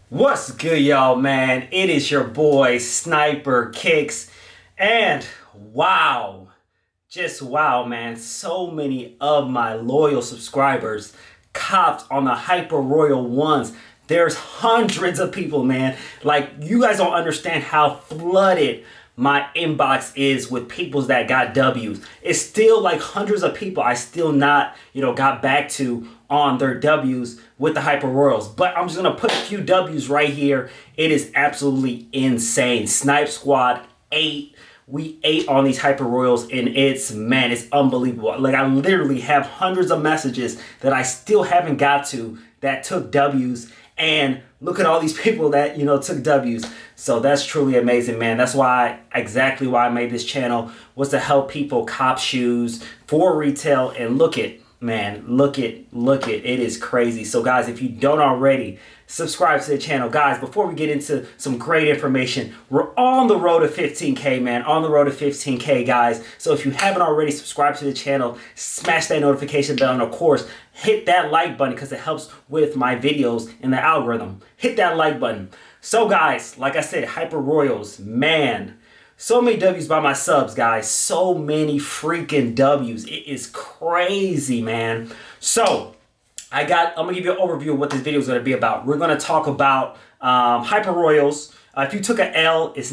What's good, y'all, man? It is your boy Sniper Kicks, and wow, just wow, man. So many of my loyal subscribers copped on the Hyper Royal ones. There's hundreds of people, man. Like, you guys don't understand how flooded my inbox is with peoples that got W's. It's still like hundreds of people I still not, got back to on their W's with the Hyper Royals. But I'm just gonna put a few W's right here. It is absolutely insane. Snipe Squad 8. We ate on these Hyper Royals, and it's unbelievable. Like, I literally have hundreds of messages that I still haven't got to that took W's, and look at all these people that, took W's. So that's truly amazing, man. That's exactly why I made this channel, was to help people cop shoes for retail. And look it, it is crazy. So guys, if you don't already, subscribe to the channel. Guys, before we get into some great information, we're on the road to 15K, man. On the road to 15K, guys. So if you haven't already subscribed to the channel, smash that notification bell, and of course, hit that like button because it helps with my videos in the algorithm. Hit that like button. So guys, like I said, Hyper Royals, man. So many W's by my subs, guys. So many freaking W's. It is crazy, man. So I'm gonna give you an overview of what this video is gonna be about. We're gonna talk about Hyper Royals. If you took an L, if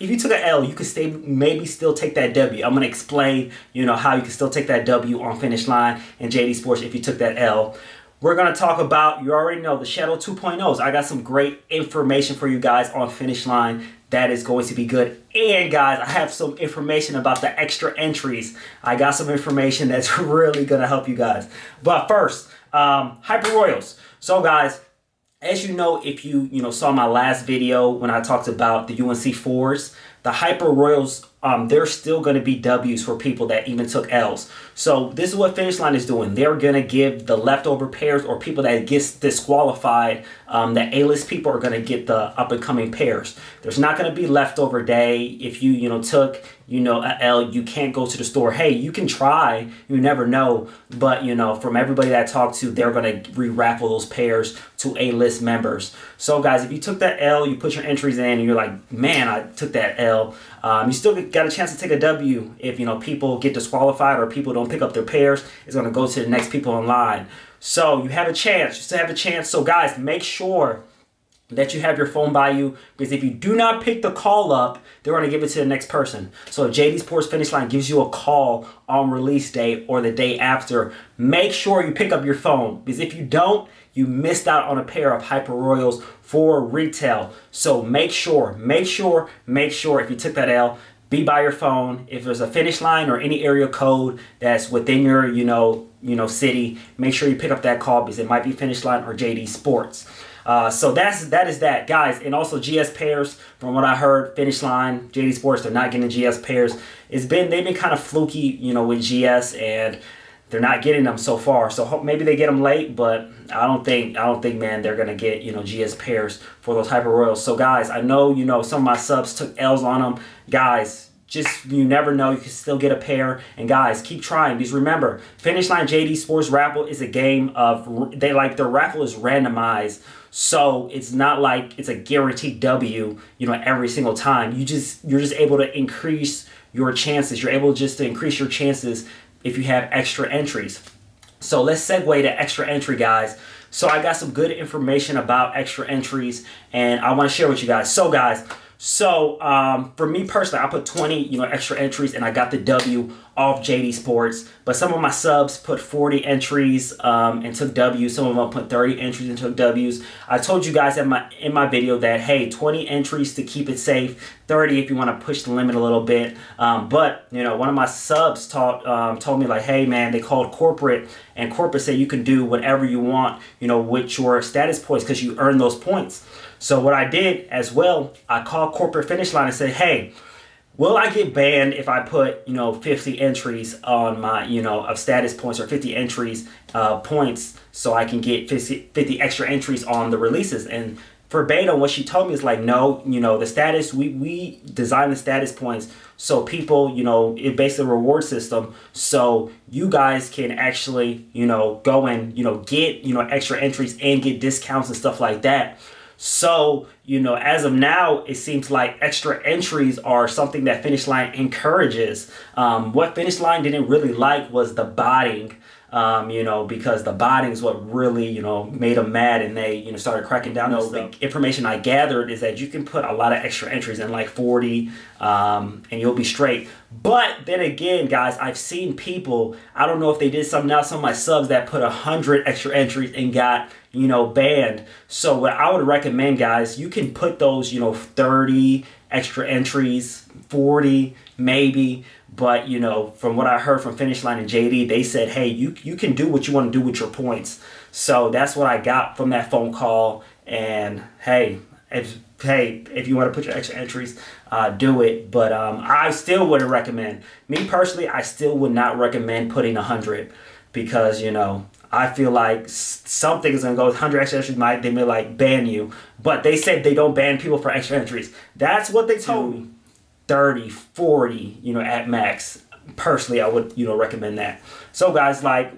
you took an L, you could maybe still take that W. I'm gonna explain, how you can still take that W on Finishline and JD Sports if you took that L. We're gonna talk about, you already know, the Shadow 2.0s. I got some great information for you guys on Finishline that is going to be good. And guys, I have some information about the extra entries. I got some information that's really gonna help you guys. But first, Hyper Royals. So guys, as you know, if you saw my last video when I talked about the UNC 4s, the Hyper Royals, there's still going to be W's for people that even took L's. So this is what Finishline is doing. They're going to give the leftover pairs, or people that get disqualified, the A-list people are going to get the up-and-coming pairs. There's not going to be leftover day. If you, took, an L, you can't go to the store. Hey, you can try. You never know. But, from everybody that I talked to, they're going to re-raffle those pairs to A-list members. So, guys, if you took that L, you put your entries in, and you're like, man, I took that L. You still got a chance to take a W. If people get disqualified or people don't pick up their pairs, it's going to go to the next people in line. So you have a chance. You still have a chance. So guys, make sure that you have your phone by you, because if you do not pick the call up, they're going to give it to the next person. So if JD Sports Finishline gives you a call on release day or the day after, make sure you pick up your phone, because if you don't, you missed out on a pair of Hyper Royals for retail. So make sure if you took that L, be by your phone. If there's a Finishline or any area code that's within your city, make sure you pick up that call, because it might be Finishline or JD Sports. So that is that, guys. And also GS pairs, from what I heard, Finishline, JD Sports, they're not getting GS pairs. They've been kind of fluky, with GS, and they're not getting them so far. So maybe they get them late, but I don't think, man, they're gonna get GS pairs for those Hyper Royals. So guys, I know some of my subs took L's on them, guys. Just, you never know, you can still get a pair. And guys, keep trying, because remember, Finishline JD Sports Raffle is a game of, their raffle is randomized. So it's not like it's a guaranteed W, every single time. You're just able to increase your chances. You're able just to increase your chances if you have extra entries. So let's segue to extra entry, guys. So I got some good information about extra entries, and I want to share with you guys. So guys, for me personally, I put 20, extra entries, and I got the W off JD Sports. But some of my subs put 40 entries and took W's. Some of them put 30 entries and took W's. I told you guys in my video that, hey, 20 entries to keep it safe, 30 if you want to push the limit a little bit. But one of my subs told me, like, hey man, they called corporate, and corporate said you can do whatever you want, with your status points, because you earn those points. So what I did as well, I called corporate Finishline and said, hey, will I get banned if I put, 50 entries on my, of status points, or 50 entries, points, so I can get 50 extra entries on the releases? And verbatim, what she told me is like, no, the status, we designed the status points so people, it basically a reward system, so you guys can actually, go and, get, extra entries and get discounts and stuff like that. So, you know, as of now, it seems like extra entries are something that Finishline encourages. What Finishline didn't really like was the botting. You know, because the botting is what really, you know, made them mad, and they, you know, started cracking down on stuff. The information I gathered is that you can put a lot of extra entries in, like 40, and you'll be straight. But then again, guys, I've seen people, I don't know if they did something now, some of my subs that put 100 extra entries and got, you know, banned. So what I would recommend, guys, you can put those, you know, 30 extra entries, 40 maybe. But, you know, from what I heard from Finishline and JD, they said, hey, you can do what you want to do with your points. So that's what I got from that phone call. And hey, if you want to put your extra entries, do it. But I still wouldn't recommend. Me personally, I still would not recommend putting 100 because, you know, I feel like something is going to go with 100 extra entries. They may like ban you. But they said they don't ban people for extra entries. That's what they told me. 30, 40, you know, at max. Personally, I would, you know, recommend that. So guys, like,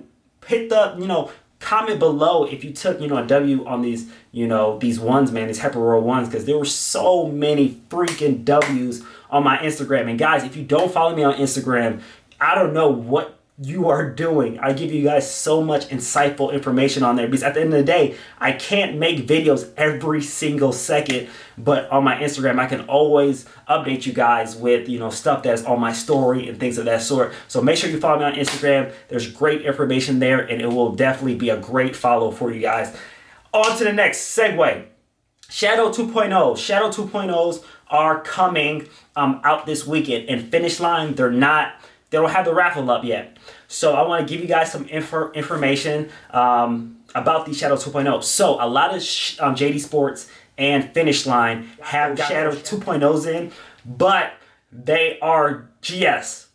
hit the, you know, comment below if you took, you know, a W on these, you know, these ones, man, these Hyper Royal ones, because there were so many freaking W's on my Instagram. And guys, if you don't follow me on Instagram, I don't know what you are doing. I give you guys so much insightful information on there, because at the end of the day, I can't make videos every single second, but on my Instagram, I can always update you guys with, you know, stuff that's on my story and things of that sort. So make sure you follow me on Instagram. There's great information there, and it will definitely be a great follow for you guys. On to the next segue. Shadow 2.0. Shadow 2.0s are coming out this weekend, and Finishline, they don't have the raffle up yet. So I want to give you guys some information about the Shadow 2.0. So a lot of JD Sports and Finishline have Shadow 2.0s in, but they are GS.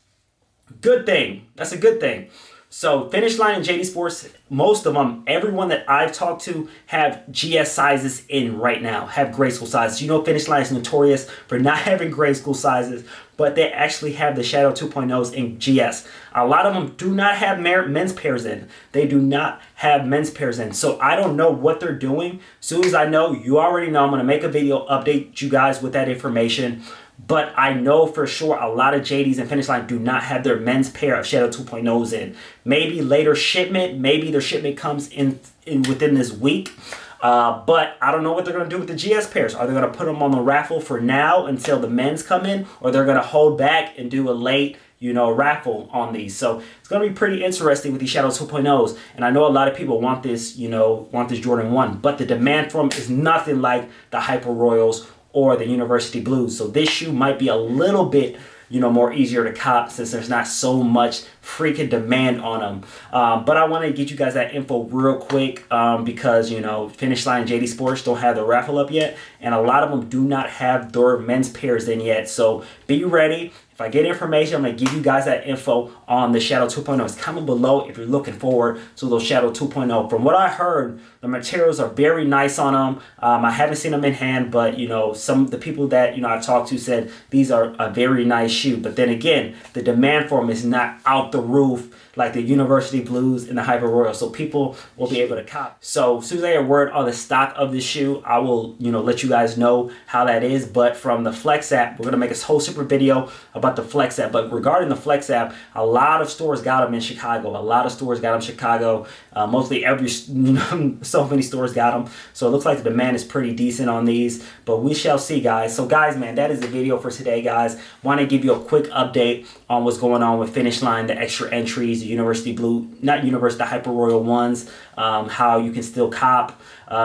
Good thing. That's a good thing. So Finishline and JD Sports, most of them, everyone that I've talked to have GS sizes in right now, have grade school sizes. You know, Finishline is notorious for not having grade school sizes, but they actually have the Shadow 2.0s in GS. A lot of them do not have men's pairs in. They do not have men's pairs in. So I don't know what they're doing. As soon as I know, you already know, I'm going to make a video, update you guys with that information. But I know for sure a lot of JDs and Finishline do not have their men's pair of Shadow 2.0s in. Maybe later shipment, maybe their shipment comes in within this week. But I don't know what they're going to do with the GS pairs. Are they going to put them on the raffle for now until the men's come in? Or they're going to hold back and do a late, you know, raffle on these. So it's going to be pretty interesting with these Shadow 2.0s. And I know a lot of people want this, you know, want this Jordan 1. But the demand for them is nothing like the Hyper Royals or the University Blues. So this shoe might be a little bit, you know, more easier to cop since there's not so much freaking demand on them. But I want to get you guys that info real quick because, you know, Finishline and JD Sports don't have the raffle up yet, and a lot of them do not have their men's pairs in yet. So be ready. If I get information, I'm going to give you guys that info on the Shadow 2.0. It's comment below if you're looking forward to those Shadow 2.0. From what I heard, the materials are very nice on them. I haven't seen them in hand, but, you know, some of the people that, you know, I talked to said these are a very nice shoe. But then again, the demand for them is not out the roof like the University Blues and the Hyper Royal. So people will be able to cop. So as soon as I get a word on the stock of this shoe, I will, you know, let you guys know how that is. But from the Flex app, we're going to make a whole super video about the Flex app. But regarding the Flex app, a lot of stores got them in Chicago. A lot of stores got them in Chicago. Mostly every, you know, so many stores got them. So it looks like the demand is pretty decent on these. But we shall see, guys. So guys, man, that is the video for today, guys. Want to give you a quick update on what's going on with Finishline, the extra entries, the University Blue, not University, the Hyper Royal ones, how you can still cop.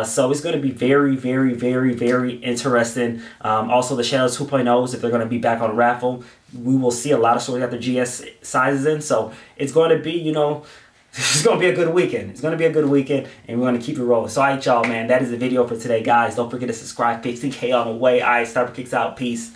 So it's going to be very, very, very, very interesting. Also, the Shadows 2.0s, if they're going to be back on raffle, we will see a lot of stores got their GS sizes in. So it's going to be, you know, it's going to be a good weekend. It's going to be a good weekend, and we're going to keep it rolling. So, all right, y'all, man, that is the video for today, guys. Don't forget to subscribe. 50K on the way. All right, Sniper Kicks out. Peace.